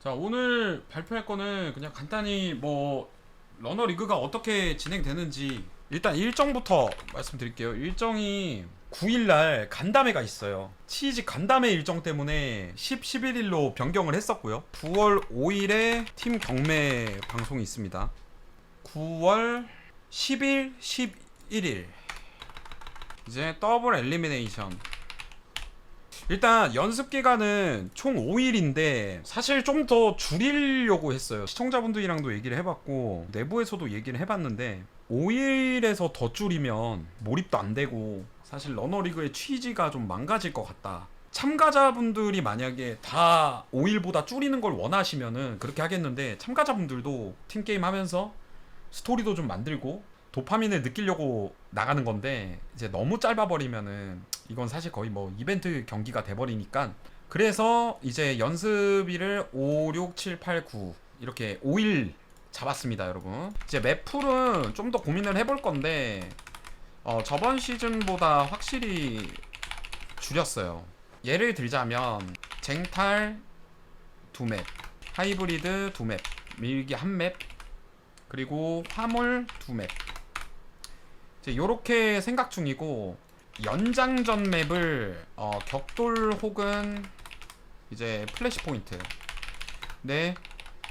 자, 오늘 발표할 거는 그냥 간단히 뭐 러너 리그가 어떻게 진행되는지 일단 일정부터 말씀드릴게요. 일정이 9일날 간담회가 있어요. 치이지 간담회 일정 때문에 10, 11일로 변경을 했었고요. 9월 5일에 팀 경매 방송이 있습니다. 9월 10일, 11일 이제 더블 엘리미네이션. 일단 연습 기간은 총 5일인데 사실 좀 더 줄이려고 했어요. 시청자분들이랑도 얘기를 해봤고 내부에서도 얘기를 해봤는데 5일에서 더 줄이면 몰입도 안 되고 사실 러너리그의 취지가 좀 망가질 것 같다. 참가자분들이 만약에 다 5일보다 줄이는 걸 원하시면은 그렇게 하겠는데, 참가자분들도 팀게임 하면서 스토리도 좀 만들고 도파민을 느끼려고 나가는 건데 이제 너무 짧아버리면은 이건 사실 거의 뭐 이벤트 경기가 돼버리니까, 그래서 이제 연습일을 5, 6, 7, 8, 9 이렇게 5일 잡았습니다 여러분. 이제 맵풀은 좀 더 고민을 해볼 건데 저번 시즌보다 확실히 줄였어요. 예를 들자면 쟁탈 2맵, 하이브리드 2맵, 밀기 1맵, 그리고 화물 2맵, 요렇게 생각 중이고, 연장전 맵을 격돌 혹은 이제 플래시 포인트. 네,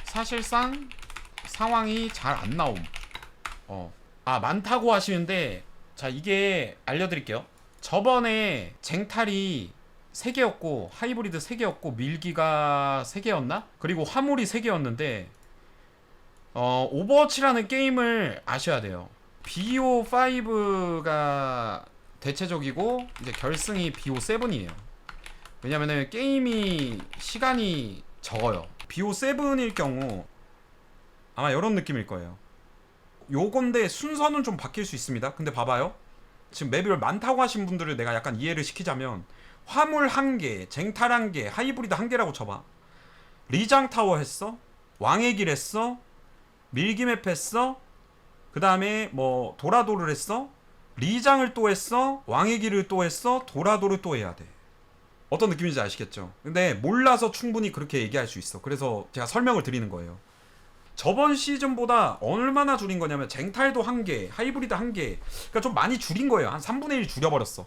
사실상 상황이 잘 안 나옴. 많다고 하시는데, 자, 이게 알려드릴게요. 저번에 쟁탈이 3개였고 하이브리드 3개였고 밀기가 3개였나? 그리고 화물이 3개였는데 오버워치라는 게임을 아셔야 돼요. BO5가 대체적이고 이제 결승이 BO7이에요. 왜냐면은 게임이 시간이 적어요. BO7일 경우 아마 이런 느낌일 거예요. 요건데 순서는 좀 바뀔 수 있습니다. 근데 봐봐요. 지금 맵을 많다고 하신 분들을 내가 약간 이해를 시키자면, 화물 1개, 쟁탈 1개, 하이브리드 1개라고 쳐봐. 리장 타워 했어? 왕의 길 했어? 밀기맵 했어? 그 다음에 뭐 도라도를 했어? 리장을 또 했어? 왕의 길을 또 했어? 도라도를 또 해야 돼. 어떤 느낌인지 아시겠죠? 근데 몰라서 충분히 그렇게 얘기할 수 있어. 그래서 제가 설명을 드리는 거예요. 저번 시즌보다 얼마나 줄인 거냐면 쟁탈도 1개, 하이브리드 1개, 그러니까 좀 많이 줄인 거예요. 한 3분의 1 줄여버렸어.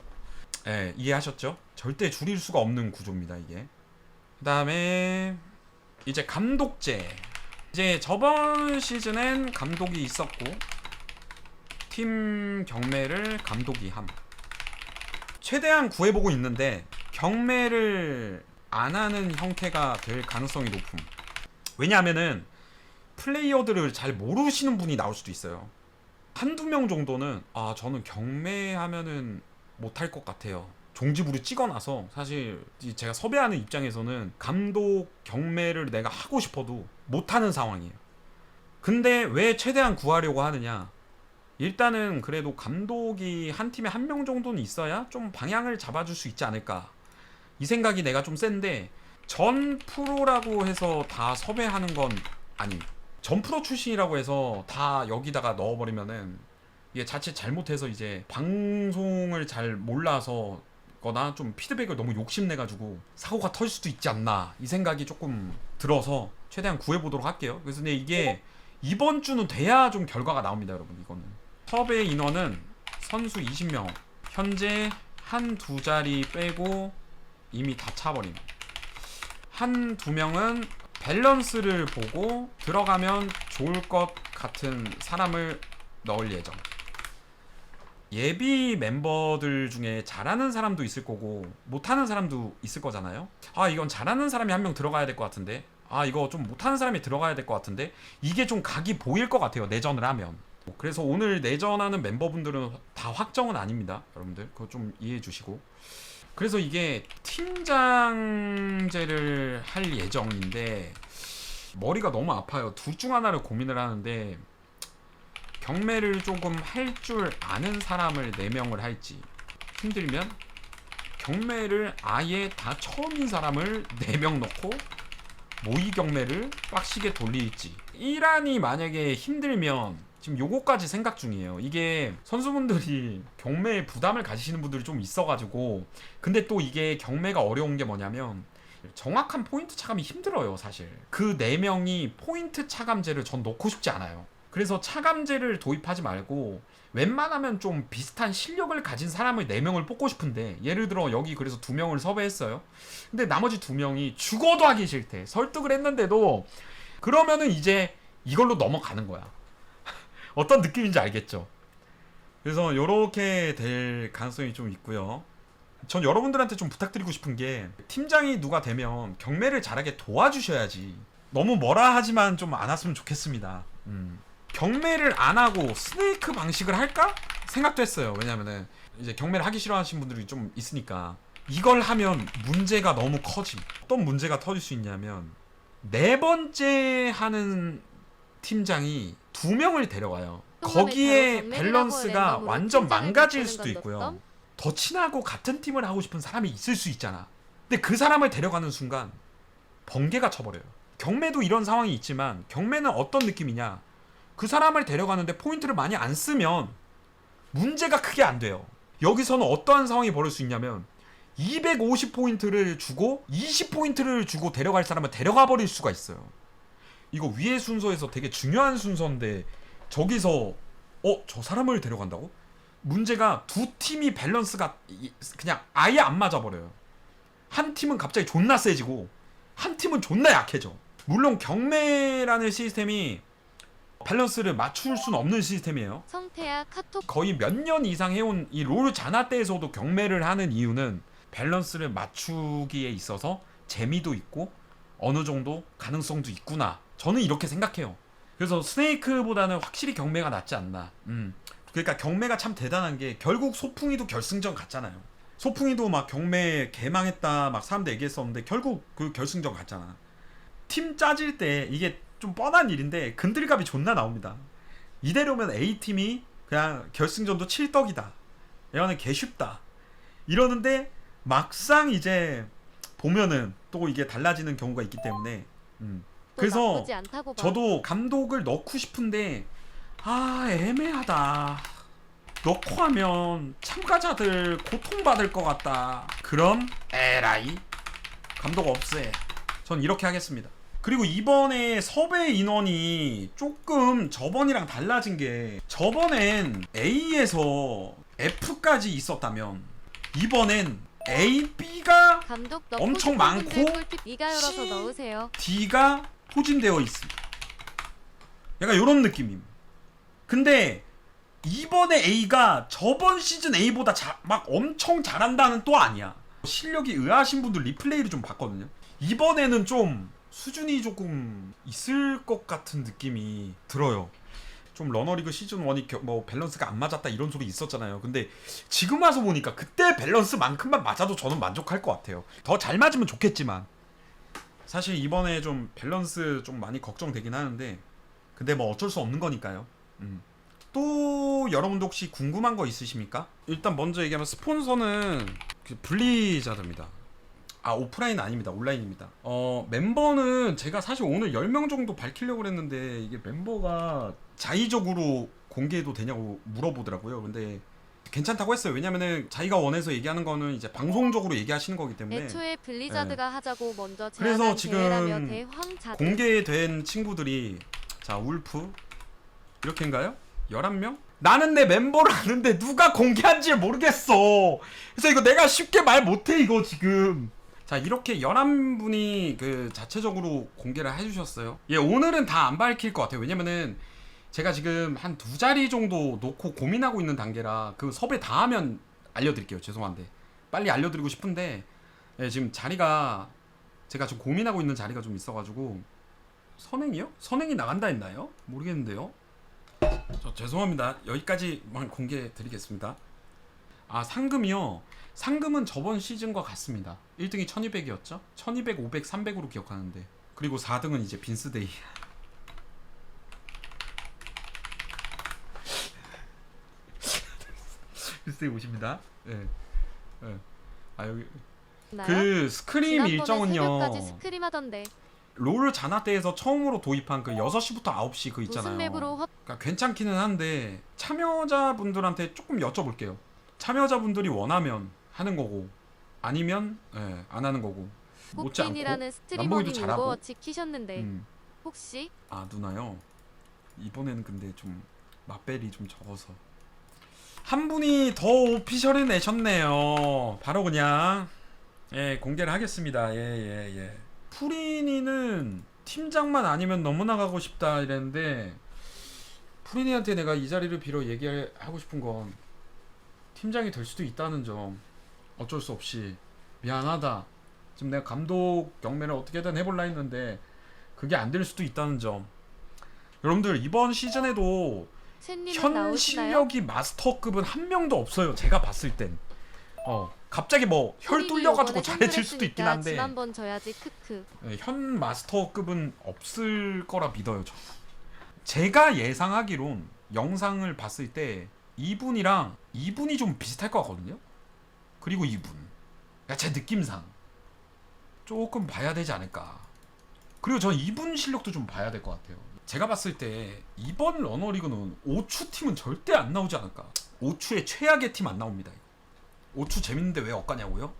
예, 이해하셨죠? 절대 줄일 수가 없는 구조입니다 이게. 그 다음에 이제 감독제. 이제 저번 시즌엔 감독이 있었고 팀 경매를 감독이 함. 최대한 구해보고 있는데 경매를 안 하는 형태가 될 가능성이 높음. 왜냐하면은 플레이어들을 잘 모르시는 분이 나올 수도 있어요. 한두 명 정도는 저는 경매하면은 못할 것 같아요. 종지부를 찍어놔서, 사실 제가 섭외하는 입장에서는 감독 경매를 내가 하고 싶어도 못하는 상황이에요. 근데 왜 최대한 구하려고 하느냐, 일단은 그래도 감독이 한 팀에 한 명 정도는 있어야 좀 방향을 잡아줄 수 있지 않을까, 이 생각이 내가 좀 센데, 전 프로라고 해서 다 섭외하는 건 아님. 전 프로 출신이라고 해서 다 여기다가 넣어버리면은 이게 자칫 잘못해서 이제 방송을 잘 몰라서 거나 좀 피드백을 너무 욕심내가지고 사고가 터질 수도 있지 않나, 이 생각이 조금 들어서 최대한 구해보도록 할게요. 그래서 근데 이게 이번 주는 돼야 좀 결과가 나옵니다 여러분. 이거는 섭외 인원은 선수 20명, 현재 한두 자리 빼고 이미 다 차버림. 한두 명은 밸런스를 보고 들어가면 좋을 것 같은 사람을 넣을 예정. 예비 멤버들 중에 잘하는 사람도 있을 거고 못하는 사람도 있을 거잖아요. 이건 잘하는 사람이 한 명 들어가야 될 것 같은데, 이거 좀 못하는 사람이 들어가야 될 것 같은데, 이게 좀 각이 보일 것 같아요 내전을 하면. 그래서 오늘 내전하는 멤버분들은 다 확정은 아닙니다 여러분들. 그거 좀 이해해 주시고. 그래서 이게 팀장제를 할 예정인데 머리가 너무 아파요. 둘 중 하나를 고민을 하는데, 경매를 조금 할 줄 아는 사람을 4명을 할지, 힘들면 경매를 아예 다 처음인 사람을 4명 넣고 모의 경매를 빡시게 돌릴지. 이란이 만약에 힘들면 지금 요거까지 생각 중이에요. 이게 선수분들이 경매에 부담을 가지시는 분들이 좀 있어가지고. 근데 또 이게 경매가 어려운 게 뭐냐면 정확한 포인트 차감이 힘들어요 사실. 그 4명이 포인트 차감제를 전 넣고 싶지 않아요. 그래서 차감제를 도입하지 말고 웬만하면 좀 비슷한 실력을 가진 사람을 4명을 뽑고 싶은데, 예를 들어 여기 그래서 2명을 섭외했어요. 근데 나머지 2명이 죽어도 하기 싫대. 설득을 했는데도. 그러면은 이제 이걸로 넘어가는 거야. 어떤 느낌인지 알겠죠? 그래서 요렇게 될 가능성이 좀 있고요. 전 여러분들한테 좀 부탁드리고 싶은 게, 팀장이 누가 되면 경매를 잘하게 도와주셔야지. 너무 뭐라 하지만 좀 안 왔으면 좋겠습니다. 경매를 안 하고 스네이크 방식을 할까? 생각도 했어요. 왜냐면은 이제 경매를 하기 싫어하시는 분들이 좀 있으니까. 이걸 하면 문제가 너무 커짐. 어떤 문제가 터질 수 있냐면, 4번째 하는 팀장이 2명을 데려와요. 거기에 밸런스가 완전 망가질 수도 있고요. 더 친하고 같은 팀을 하고 싶은 사람이 있을 수 있잖아. 근데 그 사람을 데려가는 순간 번개가 쳐버려요. 경매도 이런 상황이 있지만, 경매는 어떤 느낌이냐, 그 사람을 데려가는데 포인트를 많이 안 쓰면 문제가 크게 안 돼요. 여기서는 어떠한 상황이 벌어질 수 있냐면, 250포인트를 주고 20포인트를 주고 데려갈 사람을 데려가 버릴 수가 있어요. 이거 위의 순서에서 되게 중요한 순서인데 저기서 저 사람을 데려간다고? 문제가 두 팀이 밸런스가 그냥 아예 안 맞아버려요. 한 팀은 갑자기 존나 세지고 한 팀은 존나 약해져. 물론 경매라는 시스템이 밸런스를 맞출 수는 없는 시스템이에요. 성태야 카톡. 거의 몇 년 이상 해온 이 롤 자나 때에서도 경매를 하는 이유는 밸런스를 맞추기에 있어서 재미도 있고 어느 정도 가능성도 있구나. 저는 이렇게 생각해요. 그래서 스네이크보다는 확실히 경매가 낫지 않나. 그러니까 경매가 참 대단한 게, 결국 소풍이도 결승전 갔잖아요. 소풍이도 막 경매 개망했다 막 사람들 얘기했었는데 결국 그 결승전 갔잖아. 팀 짜질 때 이게 좀 뻔한 일인데 근들갑이 존나 나옵니다. 이대로면 A팀이 그냥 결승전도 칠떡이다, 이거는 개쉽다 이러는데, 막상 이제 보면은 또 이게 달라지는 경우가 있기 때문에 그래서 저도 감독을 넣고 싶은데 애매하다. 넣고 하면 참가자들 고통받을 것 같다. 그럼 에라이 감독 없애. 전 이렇게 하겠습니다. 그리고 이번에 섭외 인원이 조금 저번이랑 달라진 게, 저번엔 A에서 F까지 있었다면 이번엔 A, B가 엄청 많고 C, D가 포진되어 있습니다. 약간 이런 느낌임. 근데 이번에 A가 저번 시즌 A보다 막 엄청 잘한다는 또 아니야. 실력이 의아하신 분들 리플레이를 좀 봤거든요. 이번에는 좀 수준이 조금 있을 것 같은 느낌이 들어요. 좀 러너리그 시즌 1이 뭐 밸런스가 안 맞았다 이런 소리 있었잖아요. 근데 지금 와서 보니까 그때 밸런스만큼만 맞아도 저는 만족할 것 같아요. 더 잘 맞으면 좋겠지만 사실 이번에 좀 밸런스 좀 많이 걱정되긴 하는데, 근데 뭐 어쩔 수 없는 거니까요. 또 여러분도 혹시 궁금한 거 있으십니까? 일단 먼저 얘기하면 스폰서는 블리자드입니다. 오프라인 아닙니다. 온라인입니다. 멤버는 제가 사실 오늘 10명 정도 밝히려고 했는데, 이게 멤버가 자의적으로 공개해도 되냐고 물어보더라고요. 근데 괜찮다고 했어요. 왜냐면은 자기가 원해서 얘기하는 거는 이제 방송적으로 얘기하시는 거기 때문에. 애초에 블리자드가 하자고 먼저 그래서 제안한 지금 공개된 친구들이, 자 울프 이렇게인가요? 11명? 나는 내 멤버를 아는데 누가 공개한지 모르겠어. 그래서 이거 내가 쉽게 말 못해 이거 지금. 자 이렇게 11분이 그 자체적으로 공개를 해주셨어요. 오늘은 다 안 밝힐 것 같아요. 왜냐면은 제가 지금 한 2자리 정도 놓고 고민하고 있는 단계라, 그 섭외 다 하면 알려드릴게요. 죄송한데 빨리 알려드리고 싶은데, 지금 자리가, 제가 지금 고민하고 있는 자리가 좀 있어가지고. 선행이요? 선행이 나간다 했나요? 모르겠는데요. 저 죄송합니다. 여기까지만 공개 드리겠습니다. 상금이요. 상금은 저번 시즌과 같습니다. 1등이 1200이었죠? 1200, 500, 300으로 기억하는데, 그리고 4등은 이제 빈스데이. 빈스데이 오십니다. 여기 그 스크림 일정은요, 롤 자나때에서 처음으로 도입한 그 6시부터 9시 그 있잖아요. 그러니까 괜찮기는 한데 참여자분들한테 조금 여쭤볼게요. 참여자분들이 원하면 하는 거고, 아니면 안 하는 거고. 못지 않고 꽃빈이라는 남봉이도 스트리머님 잘하고. 오버워치 키셨는데 음. 혹시 아 누나요? 이번에는 근데 좀 맛벨이 좀 적어서 한 분이 더 오피셜을 내셨네요. 바로 그냥 예 공개를 하겠습니다. 예. 프리니는 팀장만 아니면 너무나 가고 싶다 이랬는데 프리니한테 내가 이 자리를 빌어 얘기하고 싶은 건 팀장이 될 수도 있다는 점. 어쩔 수 없이 미안하다. 지금 내가 감독 경매를 어떻게든 해볼라 했는데 그게 안 될 수도 있다는 점. 여러분들 이번 시즌에도 첸님은 현 나오시나요? 실력이 마스터급은 한 명도 없어요. 제가 봤을 땐. 갑자기 뭐 혈 프리니 뚫려가지고 요번에 잘해질 수도 있긴 선물했으니까 한데 지난번 져야지 크크. 현 마스터급은 없을 거라 믿어요. 저. 제가 예상하기론 영상을 봤을 때 이분이랑 이분이 좀 비슷할 것 같거든요. 그리고 이분. 그러니까 제 느낌상 조금 봐야 되지 않을까. 그리고 전 이분 실력도 좀 봐야 될 것 같아요. 제가 봤을 때 이번 러너리그는 오추 팀은 절대 안 나오지 않을까. 오추의 최악의 팀 안 나옵니다. 이거. 오추 재밌는데 왜 엇가냐고요?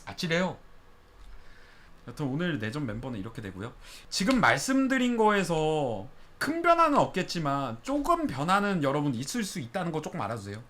아찔해요. 여튼 오늘 내전 멤버는 이렇게 되고요. 지금 말씀드린 거에서 큰 변화는 없겠지만 조금 변화는 여러분 있을 수 있다는 거 조금 알아주세요.